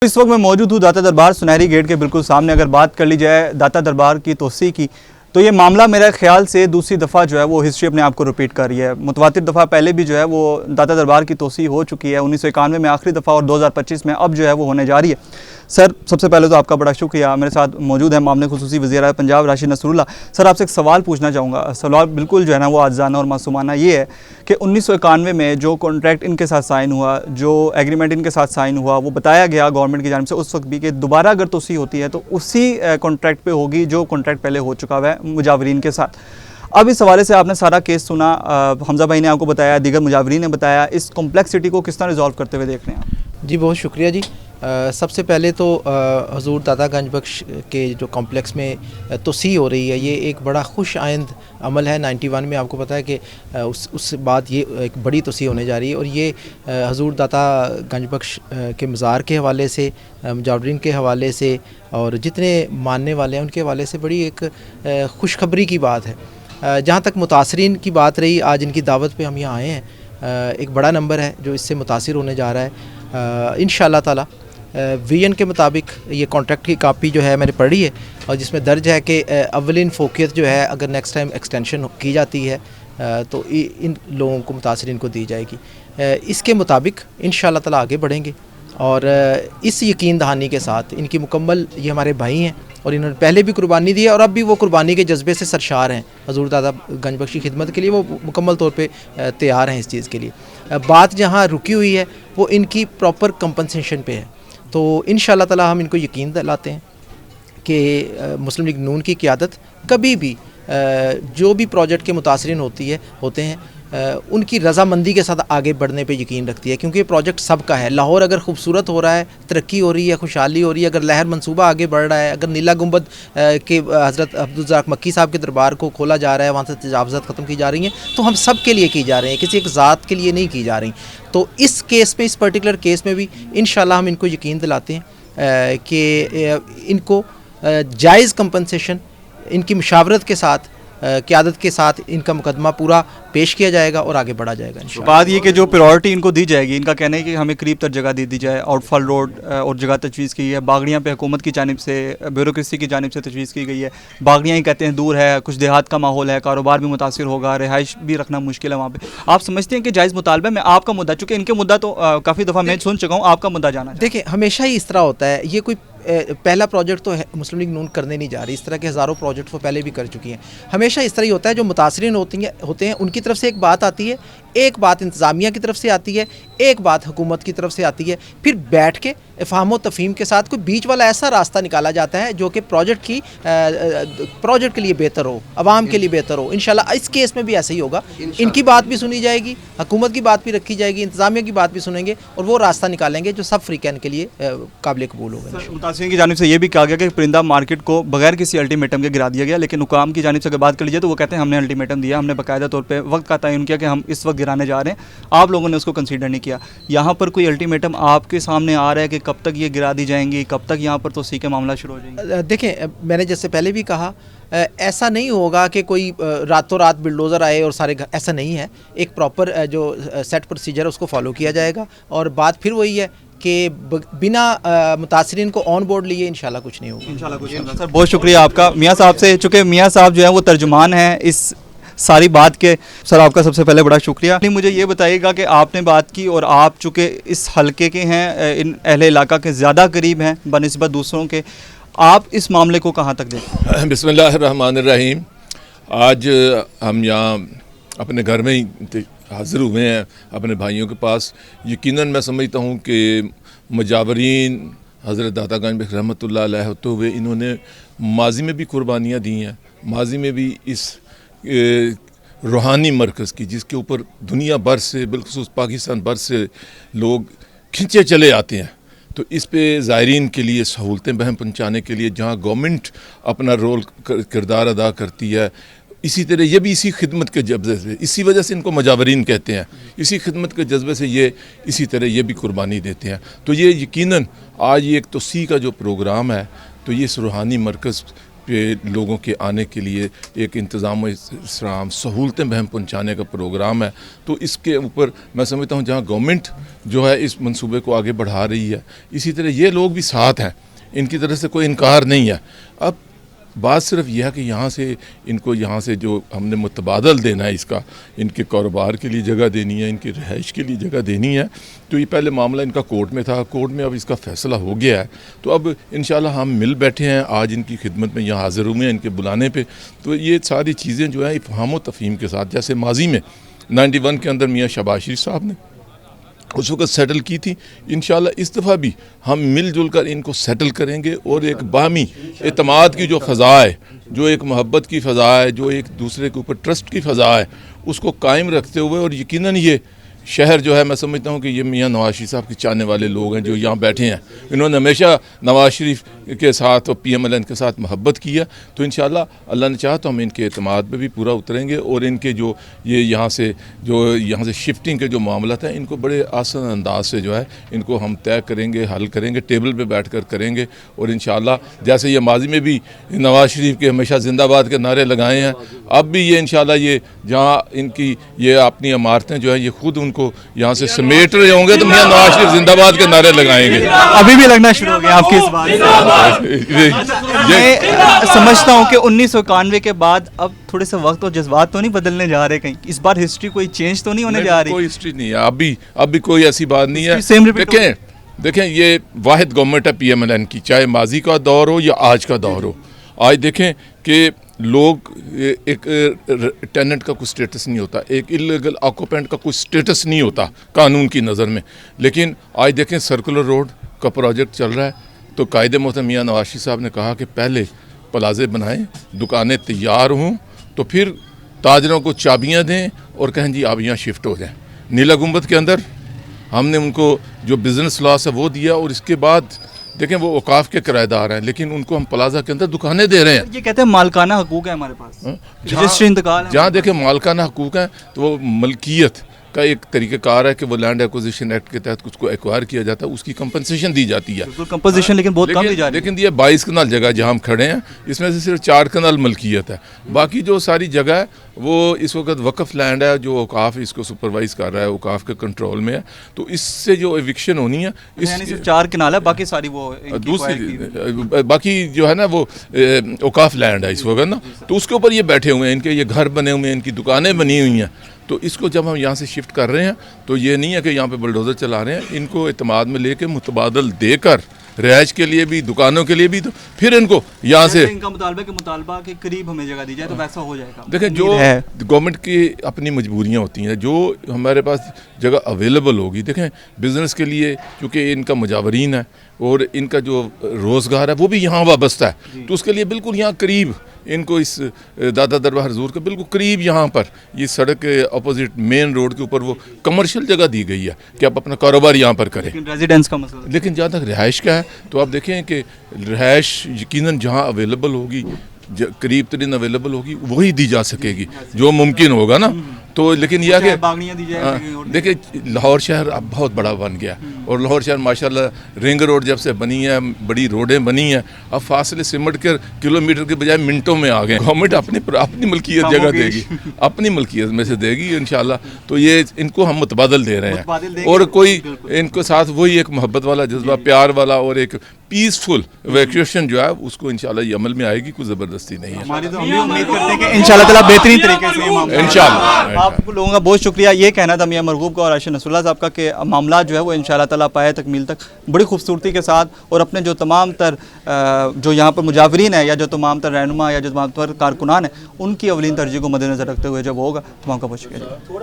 इस वक्त मैं मौजूद हूँ दाता दरबार सुनहरी गेट के बिल्कुल सामने। अगर बात कर ली जाए दाता दरबार की तोसी की, तो ये मामला मेरा ख्याल से दूसरी दफ़ा जो है वो हिस्ट्री अपने आप को रिपीट कर रही है। मुतवातिर दफ़ा पहले भी जो है वो दाता दरबार की तोसी हो चुकी है 1991 में आखिरी दफ़ा, और 2025 में अब जो है वो होने जा रही है। सर, सबसे पहले तो आपका बड़ा शुक्रिया। मेरे साथ मौजूद है मामले खुसूसी वज़ीर पंजाब राशिद नसरुल्लाह। सर, आपसे एक सवाल पूछना चाहूँगा। सवाल बिल्कुल जो है ना वो आजाना और मासूमाना ये है कि 1991 में जो कॉन्ट्रैक्ट इनके साथ साइन हुआ, जो एग्रीमेंट इनके साथ साइन हुआ, वो बताया गया गवर्नमेंट की जानिब से उस वक्त भी कि दोबारा अगर तोसी होती है तो उसी कॉन्ट्रैक्ट पे होगी जो कॉन्ट्रैक्ट पहले हो चुका है मुजावरीन के साथ। अब इस हवाले से आपने सारा केस सुना, हमजा भाई ने आपको बताया, दीगर मुजावरीन ने बताया, इस कॉम्प्लेक्सिटी को किस तरह रिजॉल्व करते हुए देख रहे हैं आप? जी बहुत शुक्रिया जी। सबसे पहले तो हजूर दाता गंज बख्श के जो कॉम्प्लेक्स में तोसी हो रही है, ये एक बड़ा खुश आइंद अमल है। 91 में आपको पता है कि उस बाद ये एक बड़ी तोसी होने जा रही है, और ये हजूर दाता गंज बख्श के मज़ार के हवाले से, मुजावरीन के हवाले से, और जितने मानने वाले हैं उनके हवाले से बड़ी एक खुशखबरी की बात है। जहाँ तक मुतासरीन की बात रही, आज इनकी दावत पे हम यहाँ आए हैं। एक बड़ा नंबर है जो इससे मुतासिर होने जा रहा है इंशाअल्लाह ताला। विजन के मुताबिक ये कॉन्ट्रैक्ट की कापी जो है मैंने पढ़ी है, और जिसमें दर्ज है कि अव्वलिन फोकियत जो है अगर नेक्स्ट टाइम एक्सटेंशन की जाती है तो इन लोगों को, मुतासरीन को दी जाएगी। इसके मुताबिक इंशाअल्लाह ताला आगे बढ़ेंगे, और इस यकीन दहानी के साथ इनकी मुकम्मल, ये हमारे भाई हैं और इन्होंने पहले भी कुर्बानी दी है और अब भी वो कुर्बानी के जज्बे से सरशार हैं। हजूर दाता गंज बख्श की खिदमत के लिए वो मुकम्मल तौर पे तैयार हैं इस चीज़ के लिए। बात जहाँ रुकी हुई है वो इनकी प्रॉपर कंपनसेशन पे है। तो इंशाअल्लाह ताला हम इनको यकीन दिलाते हैं कि मुस्लिम लीग नून की क़यादत कभी भी जो भी प्रोजेक्ट के मुतासरीन होते हैं उनकी रज़ामंदी के साथ आगे बढ़ने पे यकीन रखती है, क्योंकि ये प्रोजेक्ट सबका है। लाहौर अगर खूबसूरत हो रहा है, तरक्की हो रही है, खुशहाली हो रही है, अगर लहर मंसूबा आगे बढ़ रहा है, अगर नीला गुंबद के हज़रत अब्दुल रज़्ज़ाक़ मक्की साहब के दरबार को खोला जा रहा है, वहाँ से तजावज़ात ख़त्म की जा रही हैं, तो हम सब के लिए की जा रही हैं, किसी एक ज़ात के लिए नहीं की जा रही। तो इस केस में, इस पर्टिकुलर केस में भी इंशाअल्लाह हम इनको यकीन दिलाते हैं कि इनको जायज़ कंपनसेशन, इनकी मुशावरत के साथ, क़यादत के साथ इनका मुकदमा पूरा पेश किया जाएगा और आगे बढ़ा जाएगा इंशाअल्लाह। बात ये कि जो प्रायोरिटी इनको दी जाएगी, इनका कहना है कि हमें करीब तर जगह दे दी जाए। आउटफॉल रोड और जगह तजवीज़ की है, बागड़ियाँ पे हुकूमत की जानिब से, ब्यूरोक्रेसी की जानिब से तजवीज़ की गई है। बागड़ियाँ ही कहते हैं दूर है, कुछ देहात का माहौल है, कारोबार भी मुतासिर होगा, रिहाइश भी रखना मुश्किल है वहाँ पर। आप समझते हैं कि जायज़ मुतालबा में आपका मुद्दा, चूँकि इनके मुद्दा तो काफ़ी दफ़ा मैं सुन चुका हूँ, आपका मुद्दा जाना? देखिए, हमेशा ही इस तरह होता है। ये कोई पहला प्रोजेक्ट तो मुस्लिम लीग नून करने नहीं जा रही, इस तरह के हज़ारों प्रोजेक्ट वो पहले भी कर चुकी हैं। हमेशा इस तरह ही होता है, जो मुतासरीन होते हैं उनकी तरफ से एक बात आती है, एक बात इंतज़ामिया की तरफ से आती है, एक बात हुकूमत की तरफ से आती है, फिर बैठ के फ़हम व तफ़हीम के साथ कोई बीच वाला ऐसा रास्ता निकाला जाता है जो कि प्रोजेक्ट के लिए बेहतर हो, आवाम के लिए बेहतर हो। इंशाल्लाह इस केस में भी ऐसे ही होगा। इनकी बात भी सुनी जाएगी, हुकूमत की बात भी रखी जाएगी, इंतज़ामिया की बात भी सुनेंगे, और वो रास्ता निकालेंगे जो सब फ्रीकैन के लिए काबिल कबूल होगा। मुतासरीन की जानिब से ये भी कहा गया कि परिंदा मार्केट को बगैर किसी अल्टीमेटम के गिरा दिया गया, लेकिन हुकाम की जानिब से अगर बात कर लीजिए तो वो कहते हैं हमने अल्टीमेटम दिया, हमने बाकायदा तौर पर वक्त का तयन किया कि हम इस वक्त गिराने जा रहे हैं, आप लोगों ने उसको कंसीडर नहीं किया। यहाँ पर कोई अल्टीमेटम आपके सामने आ रहा है कि कब तक ये गिरा दी जाएंगी, कब तक यहाँ पर तोसी के मामला शुरू हो जाएंगे? देखें, मैंने जैसे पहले भी कहा, ऐसा नहीं होगा कि कोई रातों रात बिल्डोज़र आए और सारे घर, ऐसा नहीं है। एक प्रॉपर जो सेट प्रोसीजर है उसको फॉलो किया जाएगा, और बात फिर वही है कि बिना मुतासरीन को ऑन बोर्ड लिए इंशाल्लाह कुछ नहीं होगा। इंशाल्लाह कुछ नहीं होगा। सर, बहुत शुक्रिया आपका मियाँ साहब से, चूँकि मियाँ साहब जो है वो तर्जुमान हैं इस सारी बात के। सर, आपका सबसे पहले बड़ा शुक्रिया। मुझे ये बताइएगा कि आपने बात की, और आप चूँकि इस हलके के हैं, इन अहले इलाका के ज़्यादा करीब हैं बनिस्बत दूसरों के, आप इस मामले को कहाँ तक देखते हैं? बिस्मिल्लाहिर्रहमानिर्रहीम। आज हम यहाँ अपने घर में ही हाज़िर हुए हैं अपने भाइयों के पास। यकीनन मैं समझता हूँ कि मुजावरीन हज़रत दाता गंज बख्श रहमतुल्लाह अलैह होते हुए इन्होंने माजी में भी कुर्बानियाँ दी हैं, माजी में भी इस रूहानी मरकज़ की, जिसके ऊपर दुनिया भर से, बिलखुसूस पाकिस्तान भर से लोग खिंचे चले आते हैं। तो इस पे ज़ायरीन के लिए सहूलतें बहम पहुँचाने के लिए जहाँ गवर्नमेंट अपना रोल किरदार अदा करती है, इसी तरह ये भी इसी खिदमत के जज्बे से, इसी वजह से इनको मुजावरीन कहते हैं, इसी खिदमत के जज्बे से ये इसी तरह ये भी कुर्बानी देते हैं। तो ये यकीनन आज एक तोसी का जो प्रोग्राम है, तो ये इस रूहानी मरकज़ पे लोगों के आने के लिए एक इंतज़ाम इस्लाम सहूलतें बहम पहुँचाने का प्रोग्राम है। तो इसके ऊपर मैं समझता हूँ जहाँ गवर्नमेंट जो है इस मंसूबे को आगे बढ़ा रही है, इसी तरह ये लोग भी साथ हैं, इनकी तरफ से कोई इनकार नहीं है। अब बात सिर्फ यह है कि यहाँ से इनको यहाँ से जो हमने मुतबादल देना है, इसका इनके कारोबार के लिए जगह देनी है, इनकी रिहाइश के लिए जगह देनी है। तो ये पहले मामला इनका कोर्ट में था, कोर्ट में अब इसका फ़ैसला हो गया है। तो अब इंशाल्लाह हम मिल बैठे हैं, आज इनकी खिदमत में यहाँ हाज़िर हुए हैं इनके बुलाने पे। तो ये सारी चीज़ें जो है इफ़हाम व तफ़हीम के साथ, जैसे माजी में 91 के अंदर मियाँ शहबाज शरीफ साहब ने उस वक्त सेटल की थी, इंशाल्लाह इस दफ़ा भी हम मिलजुल कर इनको सेटल करेंगे और एक बाहमी एतमाद की जो फ़ज़ा है, जो एक मोहब्बत की फ़ज़ा है, जो एक दूसरे के ऊपर ट्रस्ट की फ़ज़ा है, उसको कायम रखते हुए, और यकीनन ये शहर जो है मैं समझता हूँ कि ये मियाँ नवाज शरीफ साहब के चाहने वाले लोग हैं जो यहाँ बैठे हैं। इन्होंने हमेशा नवाज शरीफ के साथ और PMLN के साथ मोहब्बत की है। तो इंशाल्लाह अल्लाह ने चाहा तो हम इनके एतमाद पे भी पूरा उतरेंगे और इनके जो ये यहाँ से शिफ्टिंग के जो मामला हैं इनको बड़े आसान अंदाज से जो है इनको हम तय करेंगे, हल करेंगे, टेबल पर बैठ कर करेंगे। और इंशाल्लाह जैसे ये माजी में भी नवाज शरीफ के हमेशा जिंदाबाद के नारे लगाए हैं, अब भी ये इंशाल्लाह ये जहाँ इनकी ये अपनी इमारतें जो है ये खुद उनको यहाँ से समेट रहे होंगे तो मियाँ नवाज शरीफ जिंदाबाद के नारे लगाएंगे। अभी भी लगना शुरू हो गया आपकी इस बात। मैं समझता हूँ कि 1991 के बाद अब थोड़े से वक्त और जज्बात तो नहीं बदलने जा रहे, कहीं इस बार हिस्ट्री कोई चेंज तो नहीं होने जा रही? कोई हिस्ट्री नहीं है, अभी कोई ऐसी बात नहीं है। सेम रिपीट देखें ये वाहिद गवर्नमेंट है PMLN की, चाहे माजी का दौर हो या आज का दौर हो। आज देखें कि लोग एक टेनेंट का कोई स्टेटस नहीं होता, एक इलीगल ऑक्यूपेंट का कोई स्टेटस नहीं होता कानून की नज़र में। लेकिन आज देखें सर्कुलर रोड का प्रोजेक्ट चल रहा है, तो कायदे मोहतरम मियाँ नवाज शरीफ साहब ने कहा कि पहले प्लाजे बनाएं, दुकानें तैयार हों, तो फिर ताजरों को चाबियां दें और कहें जी आप यहाँ शिफ्ट हो जाएं। नीला गुंबद के अंदर हमने उनको जो बिज़नेस लॉस है वो दिया, और इसके बाद देखें वो औकाफ के किराएदार हैं, लेकिन उनको हम प्लाजा के अंदर दुकानें दे रहे हैं। ये कहते हैं मालकाना हकूक है हमारे पास, रजिस्ट्री इंतकाल है। जहाँ देखें मालकाना हकूक हैं तो वो मलकियत का एक तरीक़ाकार है कि वो लैंड एक्विजिशन एक्ट के तहत कुछ को एक्वायर किया जाता है, उसकी कंपनसेशन दी जाती है। कंपनसेशन लेकिन बहुत कम दी जा रही है। लेकिन ये 22 कनाल जगह जहाँ हम खड़े हैं इसमें से सिर्फ 4 कनाल मलकियत है, बाकी जो सारी जगह है वो इस वक्त वक्फ लैंड है जो औकाफ इसको सुपरवाइज कर रहा है, औकाफ के कंट्रोल में है। तो इससे जो एविक्शन होनी है सिर्फ 4 कनाल है, बाकी सारी वो दूसरी बाकी जो है ना वो औकाफ लैंड है इस वक्त ना, तो उसके ऊपर ये बैठे हुए हैं, इनके ये घर बने हुए हैं, इनकी दुकानें बनी हुई हैं। तो इसको जब हम यहाँ से शिफ्ट कर रहे हैं तो ये नहीं है कि यहाँ पे बुलडोज़र चला रहे हैं, इनको एतमाद में लेके मुतबादल देकर रिहाइश के लिए भी, दुकानों के लिए भी, तो फिर इनको यहाँ से इनका मुतालबा के करीब हमें जगह दी जाए तो वैसा हो जाएगा। देखें जो गवर्नमेंट की अपनी मजबूरियाँ होती हैं, जो हमारे पास जगह अवेलेबल होगी, देखें बिज़नेस के लिए क्योंकि इनका मुजावरीन है और इनका जो रोज़गार है वो भी यहाँ वाबस्ता है, तो उसके लिए बिल्कुल यहाँ करीब इनको इस दादा दरबार हजूर के बिल्कुल करीब यहाँ पर ये सड़क के अपोजिट मेन रोड के ऊपर वो कमर्शियल जगह दी गई है कि आप अपना कारोबार यहाँ पर करें। रेजिडेंस का मसला, लेकिन जहाँ तक रिहाइश का है तो आप देखें कि रिहाइश यकीनन जहाँ अवेलेबल होगी, करीब तरीन अवेलेबल होगी, वही दी जा सकेगी जो मुमकिन होगा ना। तो लेकिन यह कि देखिए लाहौर शहर अब बहुत बड़ा बन गया और लाहौर शहर माशाल्लाह रिंग रोड जब से बनी है, बड़ी रोडें बनी हैं, अब फासले सिमट कर किलोमीटर के बजाय मिनटों में आ गए। गवर्नमेंट अपनी मलकियत जगह देगी, अपनी मलकियत में से देगी इंशाल्लाह। तो ये इनको हम मुतबादल दे रहे हैं और कोई इनको साथ वही एक मोहब्बत वाला जज्बा, प्यार वाला और एक पीसफुल इवैक्यूएशन जो है उसको इंशाल्लाह ये अमल में आएगी, कोई ज़बरदस्ती नहीं है। हमारी तो हम भी उम्मीद करते हैं कि इंशाल्लाह ताला बेहतरीन तरीके से इंशाल्लाह। आप लोगों का बहुत शुक्रिया। ये कहना था मियां मरगूब का और आशिक नसरुल्लाह साहब का कि मामला जो है वो इंशाल्लाह ताला पाए तकमील तक बड़ी खूबसूरती के साथ और अपने जो तमाम तर जो यहाँ पर मुजावरीन है या जो तमाम तर रहनुमा या जो तमाम तर कारकुनान है उनकी अवलीन तरजीह को मद्देनज़र रखते हुए जब होगा। तमाम का बहुत शुक्रिया।